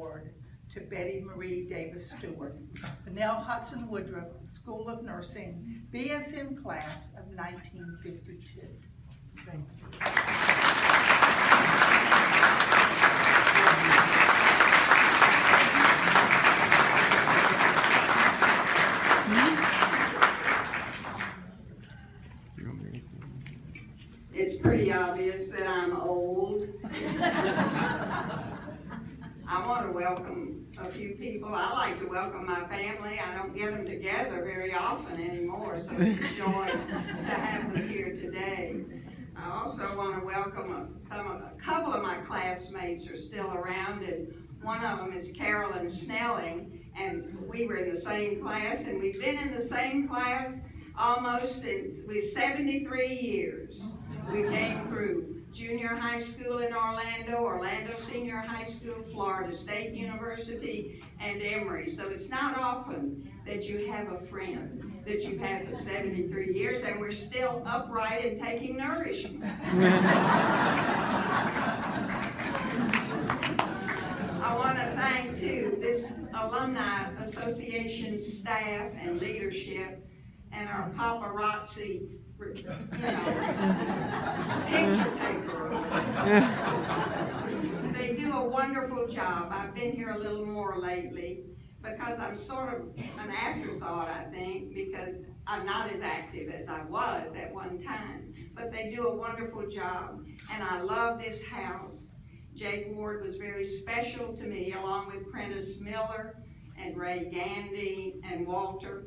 Award to Betty Marie Davis Stewart, Bunnell Hudson Woodruff School of Nursing, BSN class of 1952. Thank you. It's pretty obvious that I'm old. I want to welcome a few people. I like to welcome my family. I don't get them together very often anymore, so it's a joy to have them here today. I also want to welcome a couple of my classmates are still around, and one of them is Carolyn Snelling, and we were in the same class, and we've been in the same class almost since 73 years. We came through junior high school in Orlando Senior High School, Florida State University, and Emory. So it's not often that you have a friend that you've had for 73 years and we're still upright and taking nourishment. I want to thank, too, this Alumni Association staff and leadership and our paparazzi, picture taker. They do a wonderful job. I've been here a little more lately because I'm sort of an afterthought, I think, because I'm not as active as I was at one time. But they do a wonderful job, and I love this house. Jake Ward was very special to me, along with Prentice Miller and Ray Gandy and Walter.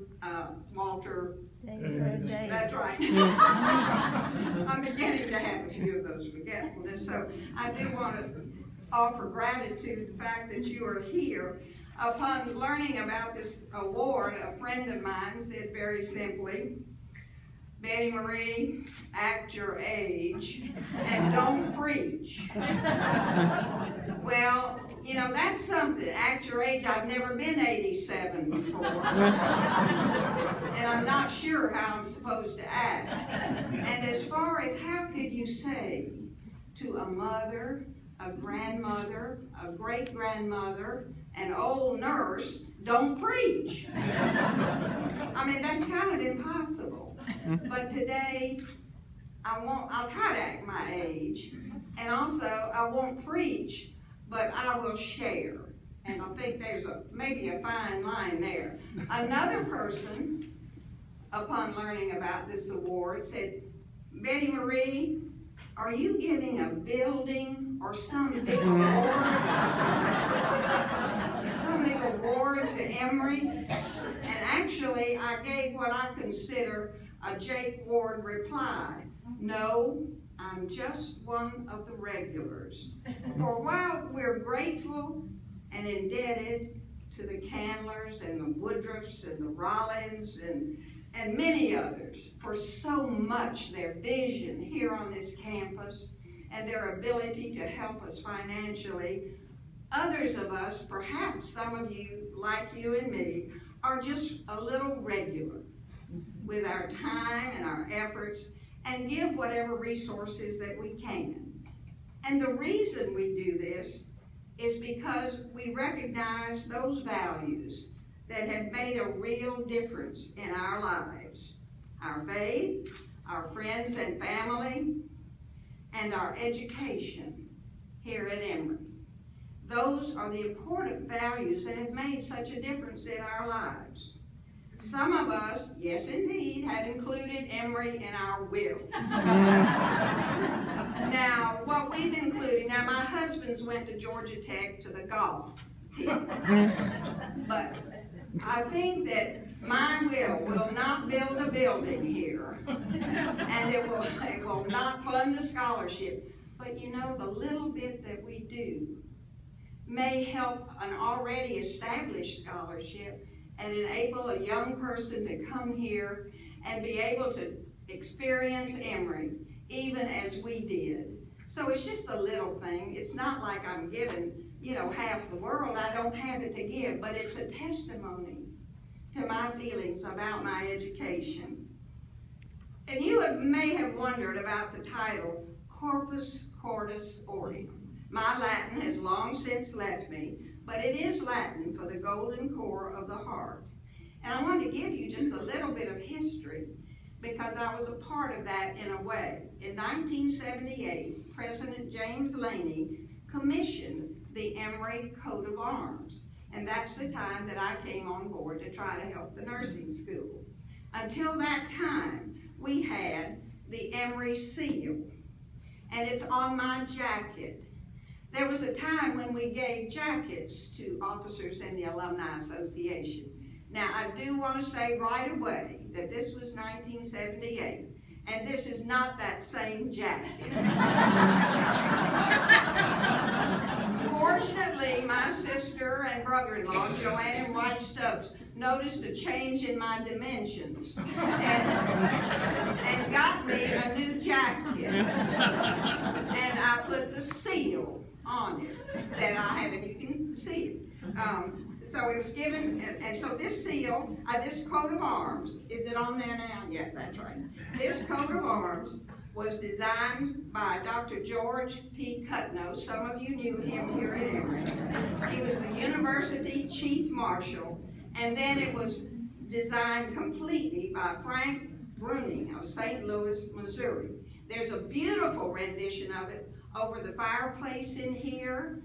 That's right. I'm beginning to have a few of those forgetfulness. So I do want to offer gratitude to the fact that you are here. Upon learning about this award, a friend of mine said very simply, Betty Marie, act your age and don't preach. Well, you know, that's something. Act your age. I've never been 87 before. And I'm not sure how I'm supposed to act. And as far as how could you say to a mother, a grandmother, a great-grandmother, an old nurse, don't preach. I mean, that's kind of impossible. But today, I'll try to act my age. And also, I won't preach, but I will share. And I think there's maybe a fine line there. Another person, upon learning about this award, said, Betty Marie, are you giving a building or some big award? Some big award to Emory? And actually, I gave what I consider a Jake Ward reply. No, I'm just one of the regulars. For while we're grateful and indebted to the Candlers and the Woodruffs and the Rollins and many others for so much, their vision here on this campus and their ability to help us financially, others of us, perhaps some of you, like you and me, are just a little regular with our time and our efforts and give whatever resources that we can. And the reason we do this is because we recognize those values that have made a real difference in our lives. Our faith, our friends and family, and our education here at Emory. Those are the important values that have made such a difference in our lives. Some of us, yes indeed, have included Emory in our will. Now, what we've included, now my husband's went to Georgia Tech to the golf team. But I think that my will not build a building here, and it will not fund a scholarship. But you know, the little bit that we do may help an already established scholarship and enable a young person to come here and be able to experience Emory, even as we did. So it's just a little thing. It's not like I'm giving, half the world. I don't have it to give, but it's a testimony to my feelings about my education. And you may have wondered about the title, Corpus Cordis Aureum. My Latin has long since left me, but it is Latin for the golden core of the heart. And I want to give you just a little bit of history because I was a part of that in a way. In 1978, President James Laney commissioned the Emory coat of arms. And that's the time that I came on board to try to help the nursing school. Until that time, we had the Emory seal, and it's on my jacket. There was a time when we gave jackets to officers in the Alumni Association. Now, I do want to say right away that this was 1978, and this is not that same jacket. Fortunately, my sister and brother-in-law, Joanne and White Stubbs, noticed a change in my dimensions and got me a new jacket. And I put the seal on it that I have, and you can see it. So it was given, and so this seal, this coat of arms, is it on there now? Yeah, that's right. This coat of arms was designed by Dr. George P. Cutno. Some of you knew him here at Emory. He was the university chief marshal, and then it was designed completely by Frank Bruning of St. Louis, Missouri. There's a beautiful rendition of it over the fireplace in here,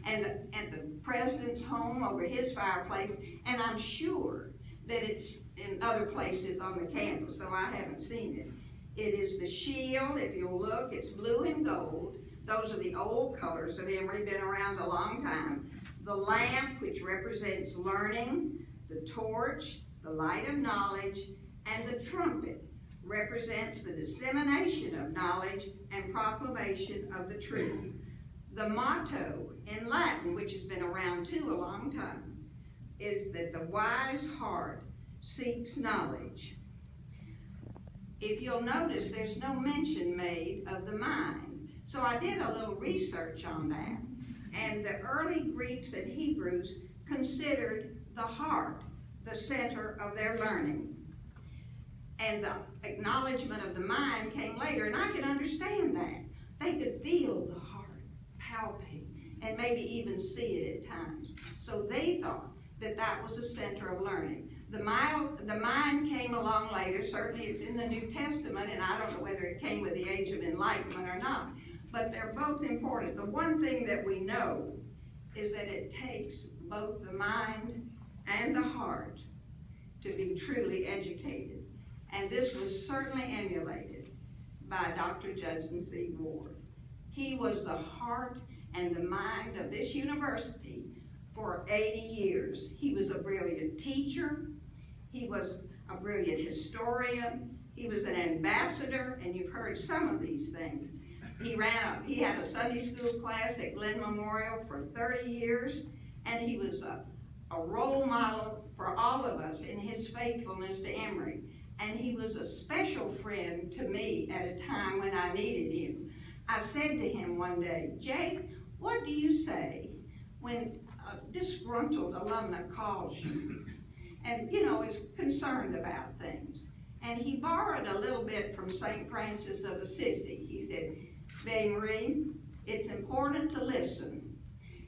and at the president's home over his fireplace, and I'm sure that it's in other places on the campus, so I haven't seen it. It is the shield, if you'll look, it's blue and gold. Those are the old colors of Emory, been around a long time. The lamp, which represents learning, the torch, the light of knowledge, and the trumpet represents the dissemination of knowledge and proclamation of the truth. The motto in Latin, which has been around too a long time, is that the wise heart seeks knowledge. If you'll notice, there's no mention made of the mind. So I did a little research on that. And the early Greeks and Hebrews considered the heart the center of their learning. And the acknowledgement of the mind came later, and I can understand that. They could feel the heart palpate and maybe even see it at times. So they thought that that was the center of learning. The mind came along later. Certainly it's in the New Testament, and I don't know whether it came with the Age of Enlightenment or not, but they're both important. The one thing that we know is that it takes both the mind and the heart to be truly educated. And this was certainly emulated by Dr. Judson C. Ward. He was the heart and the mind of this university for 80 years. He was a brilliant teacher. He was a brilliant historian. He was an ambassador, and you've heard some of these things. He had a Sunday school class at Glenn Memorial for 30 years, and he was a role model for all of us in his faithfulness to Emory. And he was a special friend to me at a time when I needed him. I said to him one day, "Jake, what do you say when a disgruntled alumna calls you and, is concerned about things?" And he borrowed a little bit from St. Francis of Assisi. He said, "Babe Marie, it's important to listen."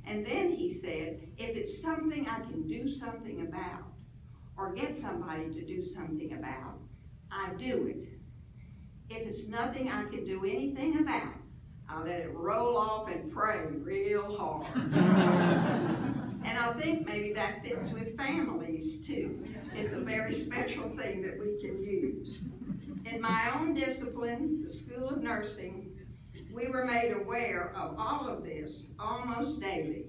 And then he said, "If it's something I can do something about, or get somebody to do something about, I do it. If it's nothing I can do anything about, I'll let it roll off and pray real hard." And I think maybe that fits with families too. It's a very special thing that we can use. In my own discipline, the School of Nursing, we were made aware of all of this almost daily.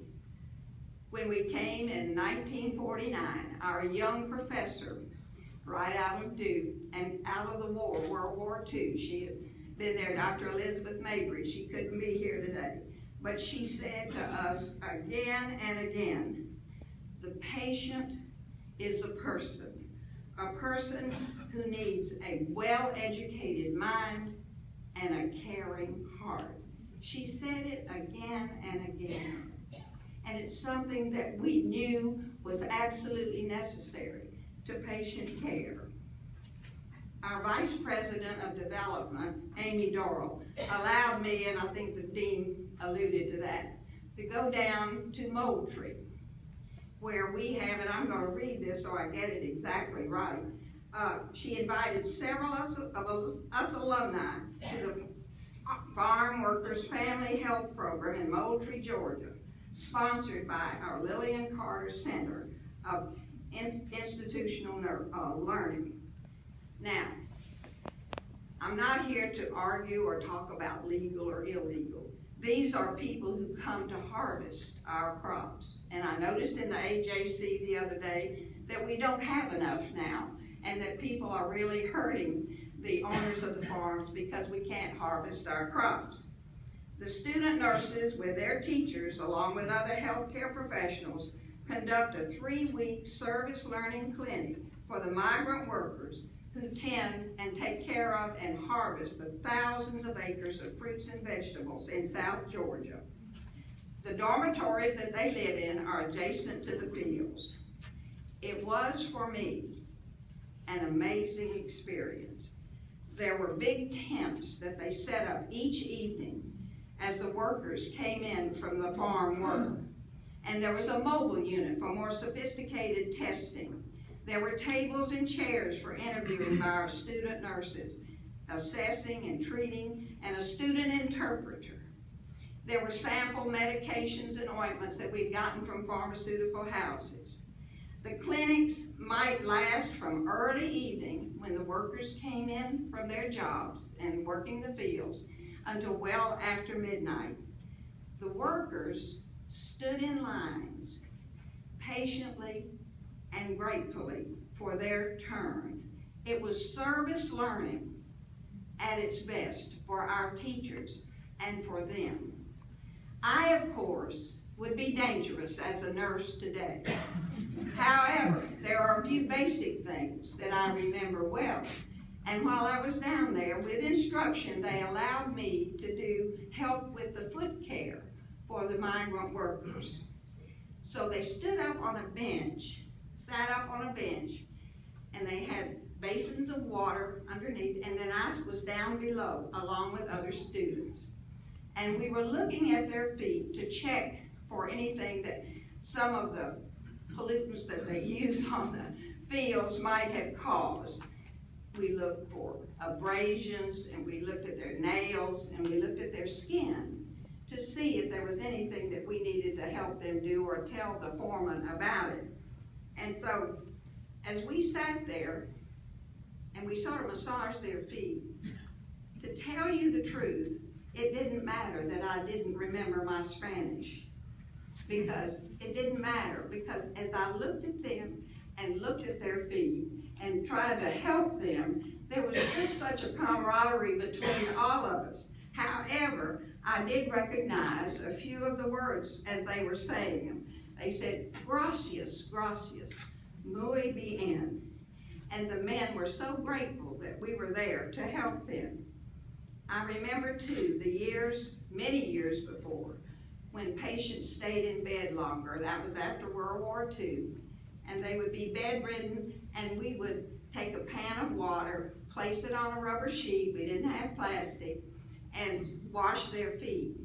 When we came in 1949, our young professor, right out of Duke and out of the war, World War II, she had been there, Dr. Elizabeth Mabry, she couldn't be here today, but she said to us again and again, the patient is a person who needs a well-educated mind and a caring heart. She said it again and again. And it's something that we knew was absolutely necessary to patient care. Our Vice President of Development, Amy Dorrell, allowed me, and I think the Dean alluded to that, to go down to Moultrie where we have, and I'm gonna read this so I get it exactly right. She invited several of us alumni to the Farm Workers Family Health Program in Moultrie, Georgia, sponsored by our Lillian Carter Center of Institutional Learning. Now, I'm not here to argue or talk about legal or illegal. These are people who come to harvest our crops. And I noticed in the AJC the other day that we don't have enough now, and that people are really hurting the owners of the farms because we can't harvest our crops. The student nurses with their teachers, along with other healthcare professionals, conduct a 3-week service learning clinic for the migrant workers who tend and take care of and harvest the thousands of acres of fruits and vegetables in South Georgia. The dormitories that they live in are adjacent to the fields. It was, for me, an amazing experience. There were big tents that they set up each evening as the workers came in from the farm work. And there was a mobile unit for more sophisticated testing. There were tables and chairs for interviewing by our student nurses, assessing and treating, and a student interpreter. There were sample medications and ointments that we'd gotten from pharmaceutical houses. The clinics might last from early evening, when the workers came in from their jobs and working the fields, until well after midnight. The workers stood in lines patiently and gratefully for their turn. It was service learning at its best for our teachers and for them. I, of course, would be dangerous as a nurse today. However, there are a few basic things that I remember well. And while I was down there, with instruction, they allowed me to do help with the foot care for the migrant workers. So they stood up on a bench, sat up on a bench, and they had basins of water underneath, and then I was down below along with other students. And we were looking at their feet to check for anything that some of the pollutants that they use on the fields might have caused. We looked for abrasions, and we looked at their nails, and we looked at their skin to see if there was anything that we needed to help them do or tell the foreman about it. And so, as we sat there, and we sort of massaged their feet, to tell you the truth, it didn't matter that I didn't remember my Spanish, because it didn't matter, because as I looked at them and looked at their feet and tried to help them, there was just such a camaraderie between all of us. However, I did recognize a few of the words as they were saying them. They said, gracias, gracias, muy bien. And the men were so grateful that we were there to help them. I remember too, the years, many years before, when patients stayed in bed longer. That was after World War II. And they would be bedridden, and we would take a pan of water, place it on a rubber sheet, we didn't have plastic, and wash their feet.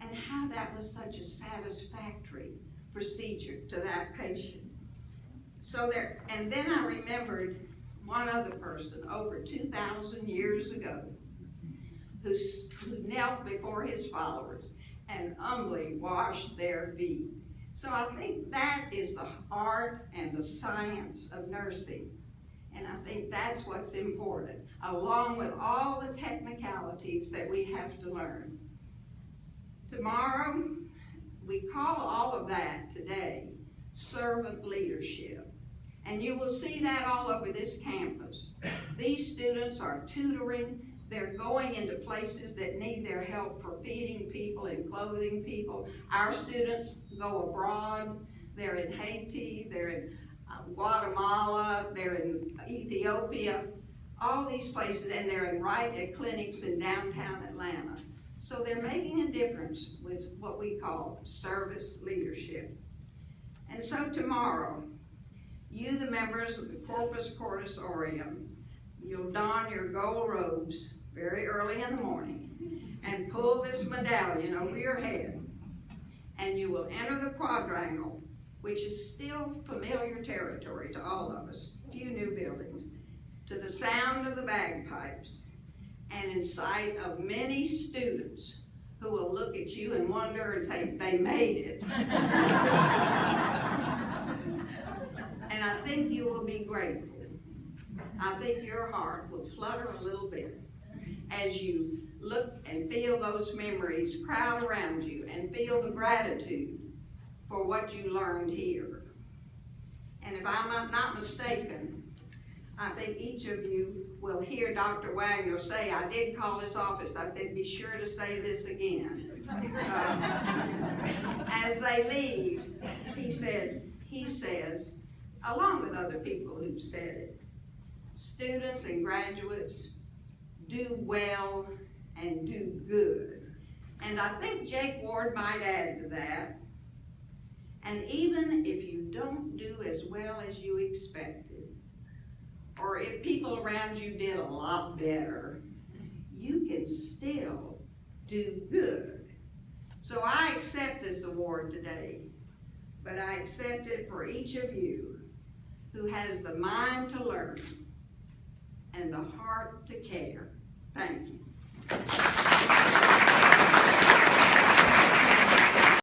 And how that was such a satisfactory procedure to that patient. So there, and then I remembered one other person over 2,000 years ago who knelt before his followers and humbly washed their feet. So I think that is the art and the science of nursing. And I think that's what's important, along with all the technicalities that we have to learn. Tomorrow, we call all of that today servant leadership. And you will see that all over this campus. These students are tutoring. They're going into places that need their help for feeding people and clothing people. Our students go abroad. They're in Haiti, they're in Guatemala, they're in Ethiopia, all these places, and they're right at clinics in downtown Atlanta. So they're making a difference with what we call service leadership. And so tomorrow, you, the members of the Corpus Christi Aureum, you'll don your gold robes very early in the morning and pull this medallion over your head, and you will enter the quadrangle which is still familiar territory to all of us, few new buildings, to the sound of the bagpipes, and in sight of many students who will look at you and wonder and say, they made it. And I think you will be grateful. I think your heart will flutter a little bit as you look and feel those memories crowd around you and feel the gratitude for what you learned here. And if I'm not mistaken, I think each of you will hear Dr. Wagner say, I did call his office, I said, be sure to say this again. As they leave, he says, along with other people who've said it, students and graduates, do well and do good. And I think Jake Ward might add to that, and even if you don't do as well as you expected, or if people around you did a lot better, you can still do good. So I accept this award today, but I accept it for each of you who has the mind to learn and the heart to care. Thank you.